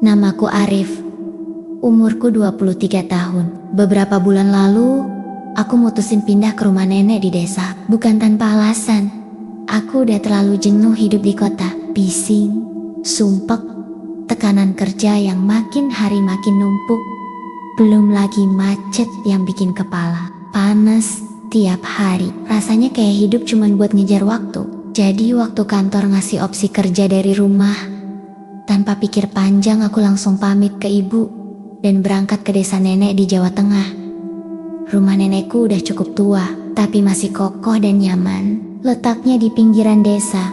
Namaku Arif. Umurku 23 tahun. Beberapa bulan lalu, aku mutusin pindah ke rumah nenek di desa. Bukan tanpa alasan. Aku udah terlalu jenuh hidup di kota. Bising, sumpek, tekanan kerja yang makin hari makin numpuk. Belum lagi macet yang bikin kepala panas tiap hari. Rasanya kayak hidup cuman buat ngejar waktu. Jadi waktu kantor ngasih opsi kerja dari rumah, tanpa pikir panjang aku langsung pamit ke ibu dan berangkat ke desa nenek di Jawa Tengah. Rumah nenekku udah cukup tua, tapi masih kokoh dan nyaman. Letaknya di pinggiran desa,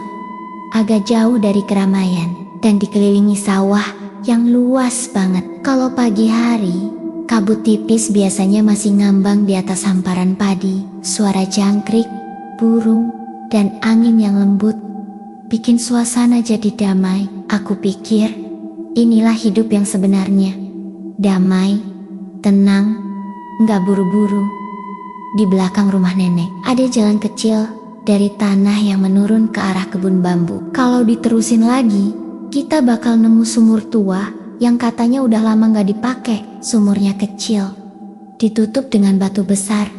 agak jauh dari keramaian, dan dikelilingi sawah yang luas banget. Kalau pagi hari, kabut tipis biasanya masih ngambang di atas hamparan padi. Suara jangkrik, burung, dan angin yang lembut bikin suasana jadi damai. Aku pikir, inilah hidup yang sebenarnya. Damai, tenang, nggak buru-buru. Di belakang rumah nenek, ada jalan kecil dari tanah yang menurun ke arah kebun bambu. Kalau diterusin lagi, kita bakal nemu sumur tua yang katanya udah lama nggak dipakai. Sumurnya kecil, ditutup dengan batu besar,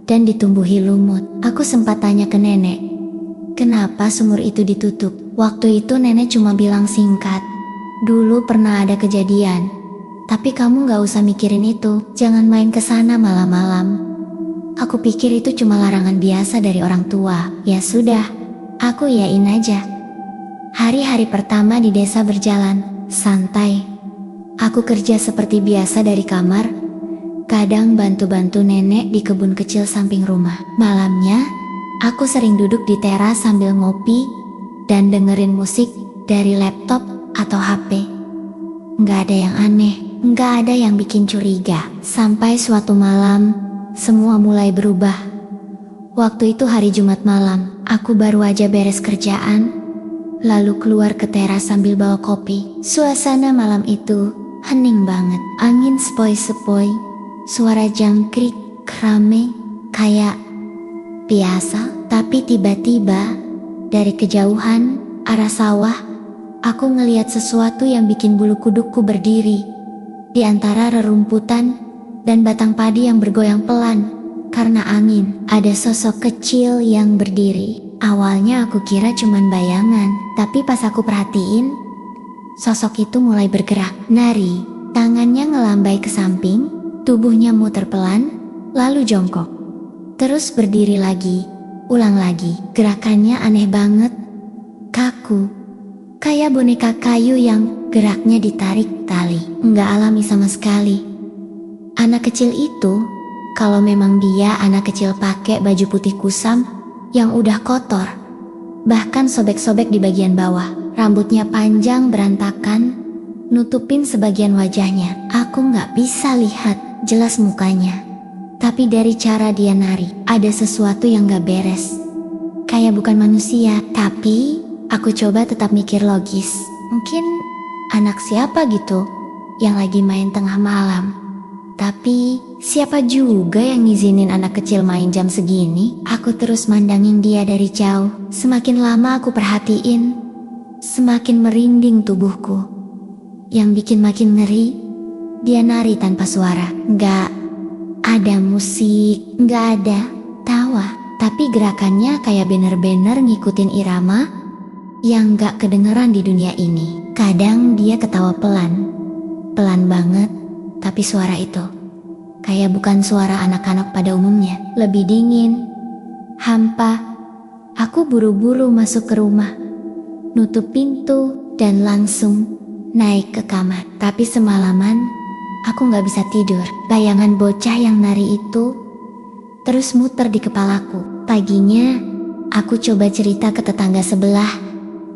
dan ditumbuhi lumut. Aku sempat tanya ke nenek, kenapa sumur itu ditutup? Waktu itu nenek cuma bilang singkat, dulu pernah ada kejadian, tapi kamu gak usah mikirin itu, jangan main ke sana malam-malam. Aku pikir itu cuma larangan biasa dari orang tua. Ya sudah, aku yain aja. Hari-hari pertama di desa berjalan santai. Aku kerja seperti biasa dari kamar, kadang bantu-bantu nenek di kebun kecil samping rumah. Malamnya, aku sering duduk di teras sambil ngopi dan dengerin musik dari laptop atau HP. Nggak ada yang aneh, nggak ada yang bikin curiga. Sampai suatu malam, semua mulai berubah. Waktu itu hari Jumat malam, aku baru aja beres kerjaan, lalu keluar ke teras sambil bawa kopi. Suasana malam itu hening banget. Angin sepoi-sepoi, suara jangkrik, rame, kayak biasa. Tapi tiba-tiba, dari kejauhan, arah sawah, aku ngeliat sesuatu yang bikin bulu kudukku berdiri. Di antara rerumputan dan batang padi yang bergoyang pelan karena angin, ada sosok kecil yang berdiri. Awalnya aku kira cuman bayangan, tapi pas aku perhatiin, sosok itu mulai bergerak, nari, tangannya ngelambai ke samping, tubuhnya muter pelan, lalu jongkok. Terus berdiri lagi, ulang lagi. Gerakannya aneh banget, kaku, kayak boneka kayu yang geraknya ditarik tali. Nggak alami sama sekali. Anak kecil itu, kalau memang dia anak kecil pakai baju putih kusam yang udah kotor, bahkan sobek-sobek di bagian bawah. Rambutnya panjang berantakan, nutupin sebagian wajahnya. Aku nggak bisa lihat jelas mukanya, tapi dari cara dia nari, ada sesuatu yang gak beres. Kayak bukan manusia. Tapi aku coba tetap mikir logis. Mungkin anak siapa gitu yang lagi main tengah malam. Tapi siapa juga yang ngizinin anak kecil main jam segini? Aku terus mandangin dia dari jauh. Semakin lama aku perhatiin, semakin merinding tubuhku. Yang bikin makin ngeri, dia nari tanpa suara. Nggak ada musik, nggak ada tawa, tapi gerakannya kayak bener-bener ngikutin irama yang nggak kedengeran di dunia ini. Kadang dia ketawa pelan, pelan banget, tapi suara itu kayak bukan suara anak-anak pada umumnya. Lebih dingin, hampa. Aku buru-buru masuk ke rumah, nutup pintu, dan langsung naik ke kamar. Tapi semalaman aku gak bisa tidur. Bayangan bocah yang nari itu terus muter di kepalaku. Paginya, aku coba cerita ke tetangga sebelah,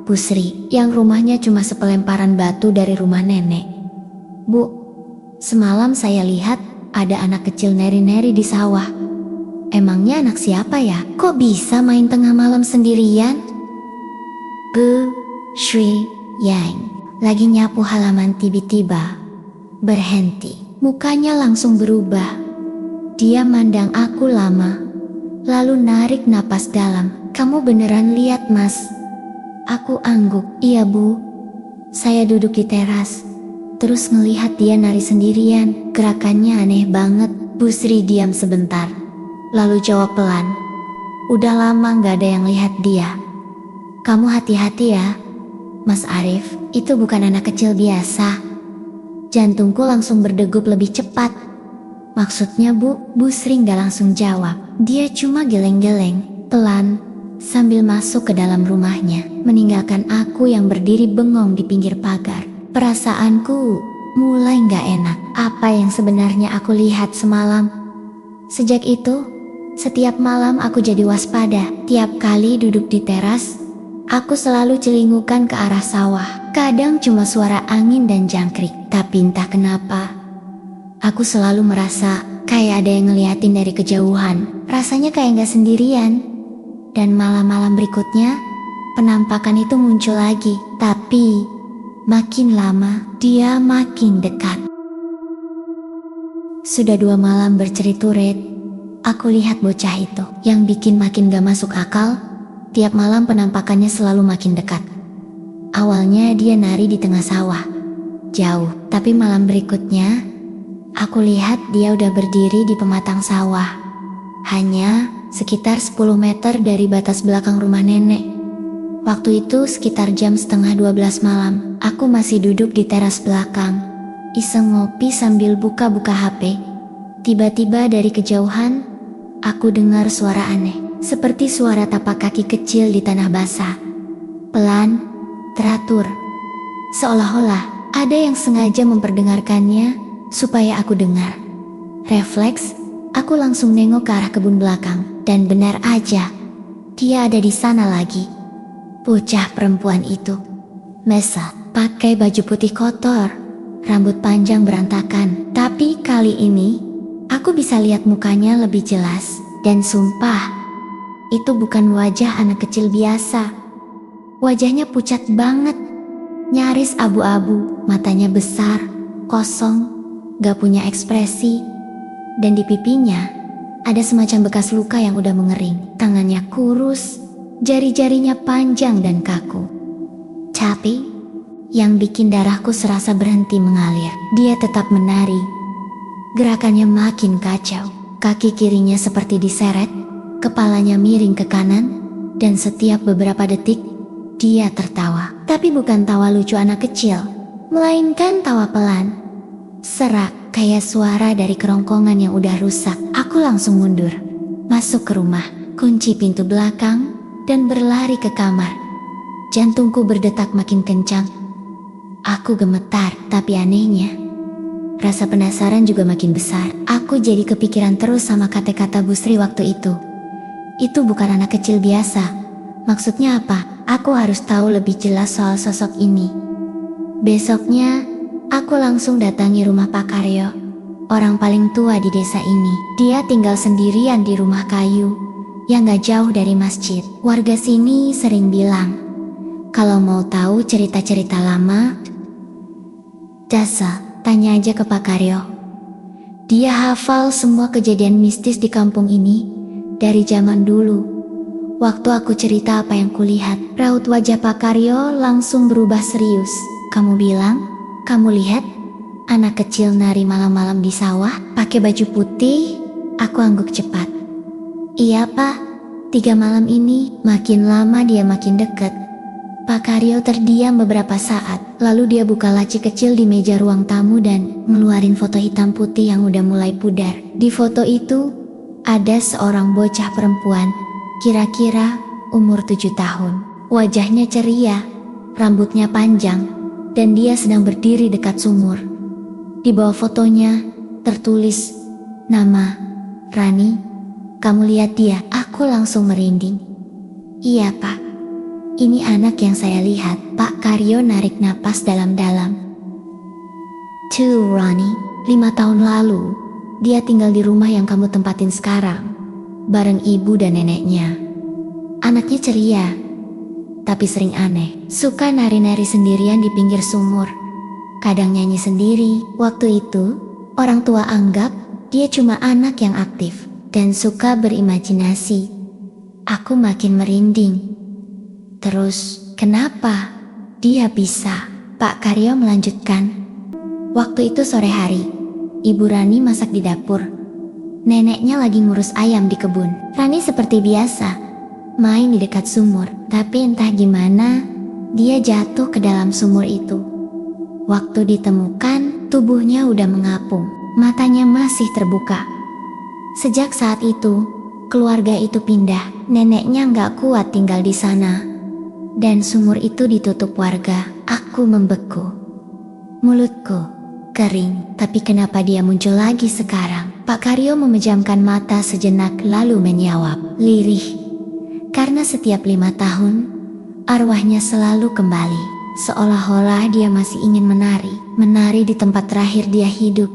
Bu Sri, yang rumahnya cuma sepelemparan batu dari rumah nenek. Bu, semalam saya lihat ada anak kecil neri-neri di sawah. Emangnya anak siapa ya? Kok bisa main tengah malam sendirian? Bu Sri Yang lagi nyapu halaman, tiba-tiba berhenti. Mukanya langsung berubah. Dia mandang aku lama, lalu narik napas dalam. Kamu beneran lihat, Mas? Aku angguk. Iya, Bu. Saya duduk di teras, terus ngelihat dia nari sendirian. Gerakannya aneh banget. Bu Sri diam sebentar, lalu jawab pelan, "Udah lama gak ada yang lihat dia. Kamu hati-hati ya, Mas Arif, itu bukan anak kecil biasa." Jantungku langsung berdegup lebih cepat. "Maksudnya Bu Sri gak langsung jawab. Dia cuma geleng-geleng, pelan, sambil masuk ke dalam rumahnya, meninggalkan aku yang berdiri bengong di pinggir pagar. Perasaanku mulai gak enak. Apa yang sebenarnya aku lihat semalam? Sejak itu, setiap malam aku jadi waspada. Tiap kali duduk di teras, aku selalu celingukan ke arah sawah. Kadang cuma suara angin dan jangkrik, tapi entah kenapa aku selalu merasa kayak ada yang ngeliatin dari kejauhan. Rasanya kayak gak sendirian. Dan malam-malam berikutnya, penampakan itu muncul lagi. Tapi makin lama, dia makin dekat. Sudah 2 malam bercerit-turit, aku lihat bocah itu. Yang bikin makin gak masuk akal, tiap malam penampakannya selalu makin dekat. Awalnya dia nari di tengah sawah, jauh. Tapi malam berikutnya, aku lihat dia udah berdiri di pematang sawah. Hanya sekitar 10 meter dari batas belakang rumah nenek. Waktu itu sekitar jam setengah 12 malam. Aku masih duduk di teras belakang, iseng ngopi sambil buka-buka HP. Tiba-tiba dari kejauhan, aku dengar suara aneh, seperti suara tapak kaki kecil di tanah basah. Pelan, teratur, seolah-olah ada yang sengaja memperdengarkannya supaya aku dengar. Refleks, aku langsung nengok ke arah kebun belakang, dan benar aja, dia ada di sana lagi. Bocah perempuan itu, Mesa, pakai baju putih kotor, rambut panjang berantakan. Tapi kali ini, aku bisa lihat mukanya lebih jelas. Dan sumpah, itu bukan wajah anak kecil biasa. Wajahnya pucat banget, nyaris abu-abu, matanya besar, kosong, gak punya ekspresi. Dan di pipinya, ada semacam bekas luka yang udah mengering. Tangannya kurus, jari-jarinya panjang dan kaku. Tapi, yang bikin darahku serasa berhenti mengalir, dia tetap menari. Gerakannya makin kacau. Kaki kirinya seperti diseret, kepalanya miring ke kanan, dan setiap beberapa detik, dia tertawa. Tapi bukan tawa lucu anak kecil, melainkan tawa pelan, serak, kayak suara dari kerongkongan yang udah rusak. Aku langsung mundur, masuk ke rumah, kunci pintu belakang, dan berlari ke kamar. Jantungku berdetak makin kencang. Aku gemetar, tapi anehnya, rasa penasaran juga makin besar. Aku jadi kepikiran terus sama kata-kata Bu Sri waktu itu. Itu bukan anak kecil biasa. Maksudnya apa? Aku harus tahu lebih jelas soal sosok ini. Besoknya, aku langsung datangi rumah Pak Karyo, orang paling tua di desa ini. Dia tinggal sendirian di rumah kayu yang gak jauh dari masjid. Warga sini sering bilang, kalau mau tahu cerita-cerita lama, tanya aja ke Pak Karyo. Dia hafal semua kejadian mistis di kampung ini dari zaman dulu. Waktu aku cerita apa yang kulihat, raut wajah Pak Karyo langsung berubah serius. "Kamu bilang, kamu lihat anak kecil nari malam-malam di sawah pakai baju putih?" Aku angguk cepat. "Iya Pak, 3 malam ini." Makin lama dia makin dekat. Pak Karyo terdiam beberapa saat, lalu dia buka laci kecil di meja ruang tamu dan ngeluarin foto hitam putih yang udah mulai pudar. Di foto itu, ada seorang bocah perempuan, kira-kira umur 7 tahun. Wajahnya ceria, rambutnya panjang, dan dia sedang berdiri dekat sumur. Di bawah fotonya, tertulis nama Rani. "Kamu lihat dia?" Aku langsung merinding. "Iya Pak, ini anak yang saya lihat." Pak Karyo narik napas dalam-dalam. "Tuh Rani, 5 tahun lalu, dia tinggal di rumah yang kamu tempatin sekarang, bareng ibu dan neneknya. Anaknya ceria, tapi sering aneh. Suka nari-nari sendirian di pinggir sumur, kadang nyanyi sendiri. Waktu itu, orang tua anggap dia cuma anak yang aktif dan suka berimajinasi." Aku makin merinding. "Terus, kenapa dia bisa?" Pak Karyo melanjutkan. Waktu itu sore hari, Ibu Rani masak di dapur. Neneknya lagi ngurus ayam di kebun. Rani seperti biasa, main di dekat sumur. Tapi entah gimana, dia jatuh ke dalam sumur itu. Waktu ditemukan, tubuhnya udah mengapung. Matanya masih terbuka. Sejak saat itu, keluarga itu pindah. Neneknya nggak kuat tinggal di sana. Dan sumur itu ditutup warga. Aku membeku. Mulutku kering. Tapi kenapa dia muncul lagi sekarang? Pak Karyo memejamkan mata sejenak lalu menjawab, lirih. Karena setiap 5 tahun, arwahnya selalu kembali. Seolah-olah dia masih ingin menari di tempat terakhir dia hidup.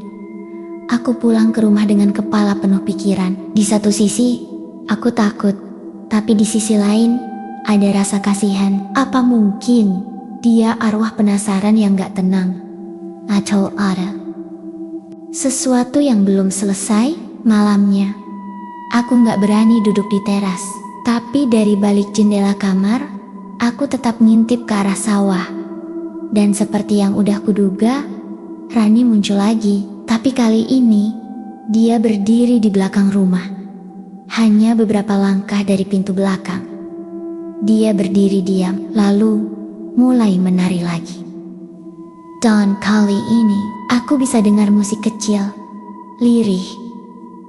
Aku pulang ke rumah dengan kepala penuh pikiran. Di satu sisi, aku takut. Tapi di sisi lain, ada rasa kasihan. Apa mungkin dia arwah penasaran yang gak tenang? Atau ada sesuatu yang belum selesai? Malamnya, aku gak berani duduk di teras. Tapi dari balik jendela kamar, aku tetap ngintip ke arah sawah. Dan seperti yang udah kuduga, Rani muncul lagi. Tapi kali ini, dia berdiri di belakang rumah. Hanya beberapa langkah dari pintu belakang. Dia berdiri diam, lalu mulai menari lagi. Dan kali ini, aku bisa dengar musik kecil, lirih,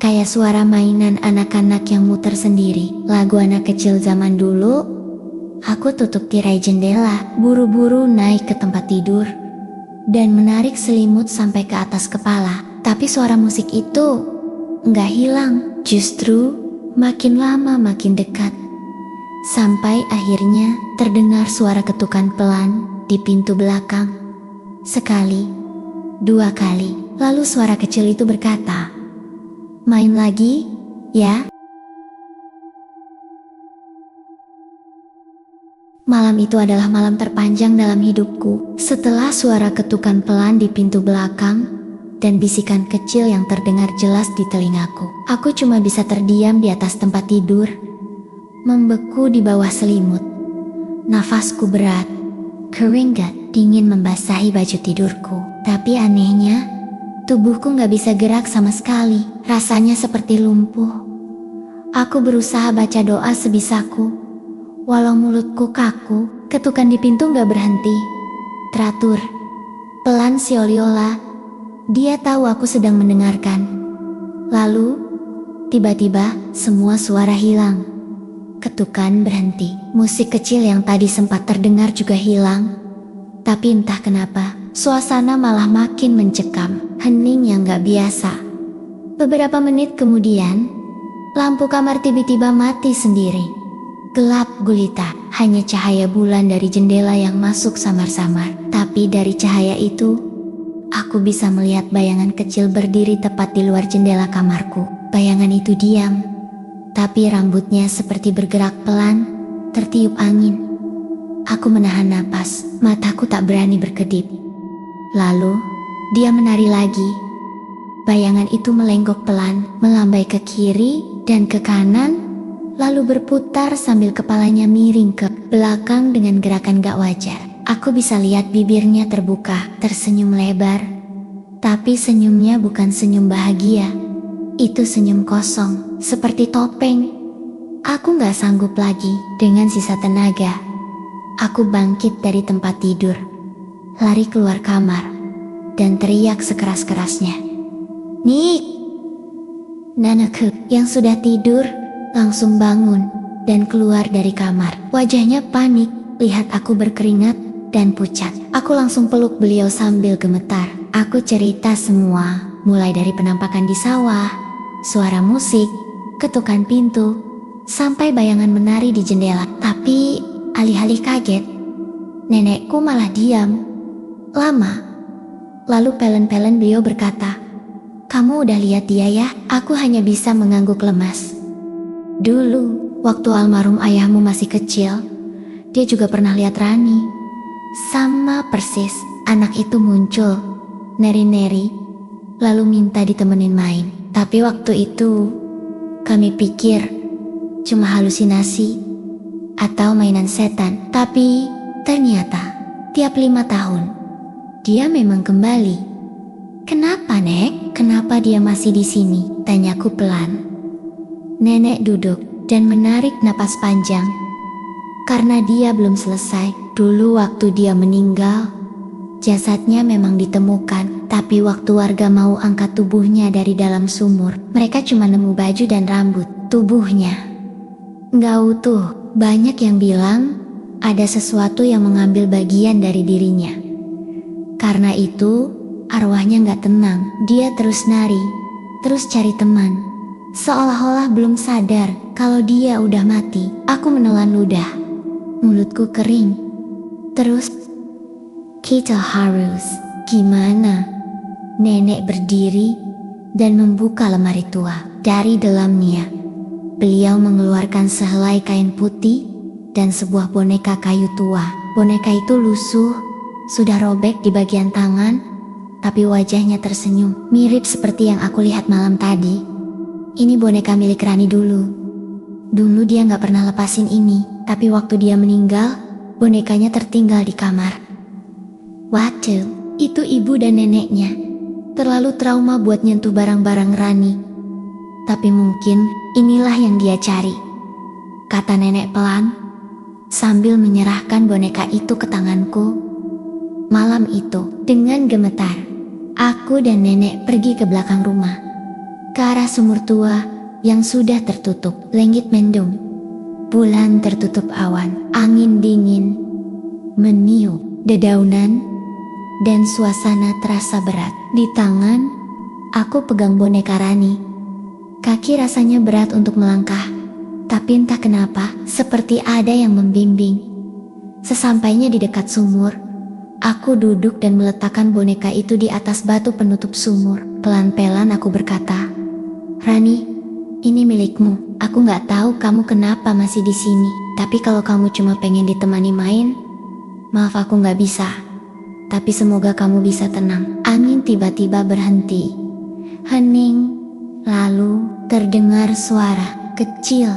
kayak suara mainan anak-anak yang muter sendiri. Lagu anak kecil zaman dulu. Aku tutup tirai jendela, buru-buru naik ke tempat tidur, dan menarik selimut sampai ke atas kepala. Tapi suara musik itu nggak hilang, justru makin lama makin dekat. Sampai akhirnya terdengar suara ketukan pelan di pintu belakang. Sekali, 2 kali, lalu suara kecil itu berkata, "Main lagi, ya?" Malam itu adalah malam terpanjang dalam hidupku. Setelah suara ketukan pelan di pintu belakang dan bisikan kecil yang terdengar jelas di telingaku, aku cuma bisa terdiam di atas tempat tidur, membeku di bawah selimut. Nafasku berat, keringat dingin membasahi baju tidurku. Tapi anehnya, tubuhku gak bisa gerak sama sekali. Rasanya seperti lumpuh. Aku berusaha baca doa sebisaku. Walau mulutku kaku, ketukan di pintu gak berhenti. Teratur, pelan si Oliola. Dia tahu aku sedang mendengarkan. Lalu, tiba-tiba semua suara hilang. Ketukan berhenti. Musik kecil yang tadi sempat terdengar juga hilang. Tapi entah kenapa, suasana malah makin mencekam, hening yang gak biasa. Beberapa menit kemudian, lampu kamar tiba-tiba mati sendiri. Gelap gulita, hanya cahaya bulan dari jendela yang masuk samar-samar. Tapi dari cahaya itu, aku bisa melihat bayangan kecil berdiri tepat di luar jendela kamarku. Bayangan itu diam, tapi rambutnya seperti bergerak pelan, tertiup angin. Aku menahan napas, mataku tak berani berkedip. Lalu, dia menari lagi. Bayangan itu melenggok pelan, melambai ke kiri dan ke kanan, lalu berputar sambil kepalanya miring ke belakang dengan gerakan gak wajar. Aku bisa lihat bibirnya terbuka, tersenyum lebar. Tapi senyumnya bukan senyum bahagia. Itu senyum kosong, seperti topeng. Aku gak sanggup lagi. Dengan sisa tenaga, aku bangkit dari tempat tidur, lari keluar kamar, dan teriak sekeras-kerasnya, "Nik!" Nanaku yang sudah tidur langsung bangun dan keluar dari kamar. Wajahnya panik, lihat aku berkeringat dan pucat. Aku langsung peluk beliau sambil gemetar. Aku cerita semua, mulai dari penampakan di sawah, suara musik, ketukan pintu, sampai bayangan menari di jendela. Tapi alih-alih kaget, nenekku malah diam lama. Lalu pelan-pelan beliau berkata, "Kamu udah lihat dia ya?" Aku hanya bisa mengangguk lemas. "Dulu, waktu almarhum ayahmu masih kecil, dia juga pernah lihat Rani. Sama persis." Anak itu muncul, neri-neri, lalu minta ditemenin main. Tapi waktu itu, kami pikir cuma halusinasi atau mainan setan. Tapi ternyata tiap 5 tahun dia memang kembali. Kenapa, Nek? Kenapa dia masih di sini? Tanyaku pelan. Nenek duduk dan menarik napas panjang. Karena dia belum selesai. Dulu waktu dia meninggal, jasadnya memang ditemukan. Tapi waktu warga mau angkat tubuhnya dari dalam sumur, mereka cuma nemu baju dan rambut. Tubuhnya nggak utuh. Banyak yang bilang ada sesuatu yang mengambil bagian dari dirinya. Karena itu, arwahnya nggak tenang. Dia terus nari, terus cari teman. Seolah-olah belum sadar kalau dia udah mati. Aku menelan ludah. Mulutku kering. Terus, kita harus gimana? Nenek berdiri dan membuka lemari tua. Dari dalamnya, beliau mengeluarkan sehelai kain putih dan sebuah boneka kayu tua. Boneka itu lusuh, sudah robek di bagian tangan, tapi wajahnya tersenyum, mirip seperti yang aku lihat malam tadi. Ini boneka milik Rani dulu. Dulu dia nggak pernah lepasin ini, tapi waktu dia meninggal, bonekanya tertinggal di kamar. Waduh, itu ibu dan neneknya. Terlalu trauma buat nyentuh barang-barang Rani. Tapi mungkin inilah yang dia cari, kata nenek pelan, sambil menyerahkan boneka itu ke tanganku. Malam itu, dengan gemetar, aku dan nenek pergi ke belakang rumah, ke arah sumur tua yang sudah tertutup. Langit mendung, bulan tertutup awan, angin dingin meniup dedaunan, dan suasana terasa berat. Di tangan, aku pegang boneka Rani. Kaki rasanya berat untuk melangkah, tapi entah kenapa, seperti ada yang membimbing. Sesampainya di dekat sumur, aku duduk dan meletakkan boneka itu di atas batu penutup sumur. Pelan-pelan aku berkata, Rani, ini milikmu. Aku nggak tahu kamu kenapa masih di sini. Tapi kalau kamu cuma pengen ditemani main, maaf aku nggak bisa. Tapi semoga kamu bisa tenang. Angin tiba-tiba berhenti. Hening. Lalu terdengar suara kecil,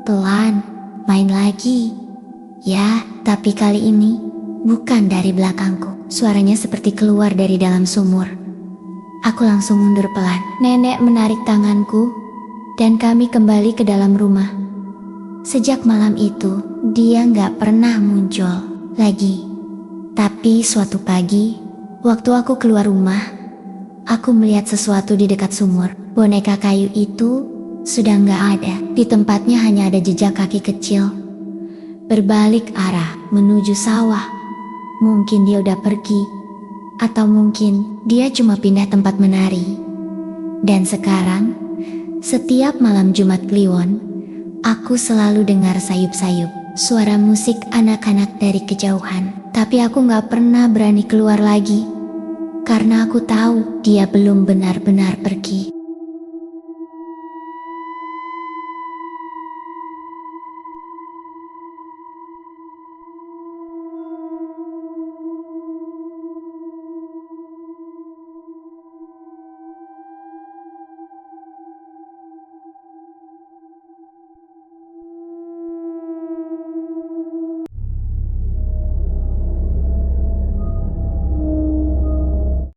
pelan, main lagi. Ya, tapi kali ini bukan dari belakangku. Suaranya seperti keluar dari dalam sumur. Aku langsung mundur pelan. Nenek menarik tanganku dan kami kembali ke dalam rumah. Sejak malam itu, dia nggak pernah muncul lagi. Tapi suatu pagi, waktu aku keluar rumah, aku melihat sesuatu di dekat sumur. Boneka kayu itu sudah nggak ada. Di tempatnya hanya ada jejak kaki kecil, berbalik arah menuju sawah. Mungkin dia udah pergi, atau mungkin dia cuma pindah tempat menari. Dan sekarang, setiap malam Jumat Kliwon, aku selalu dengar sayup-sayup suara musik anak-anak dari kejauhan. Tapi aku gak pernah berani keluar lagi, karena aku tahu dia belum benar-benar pergi.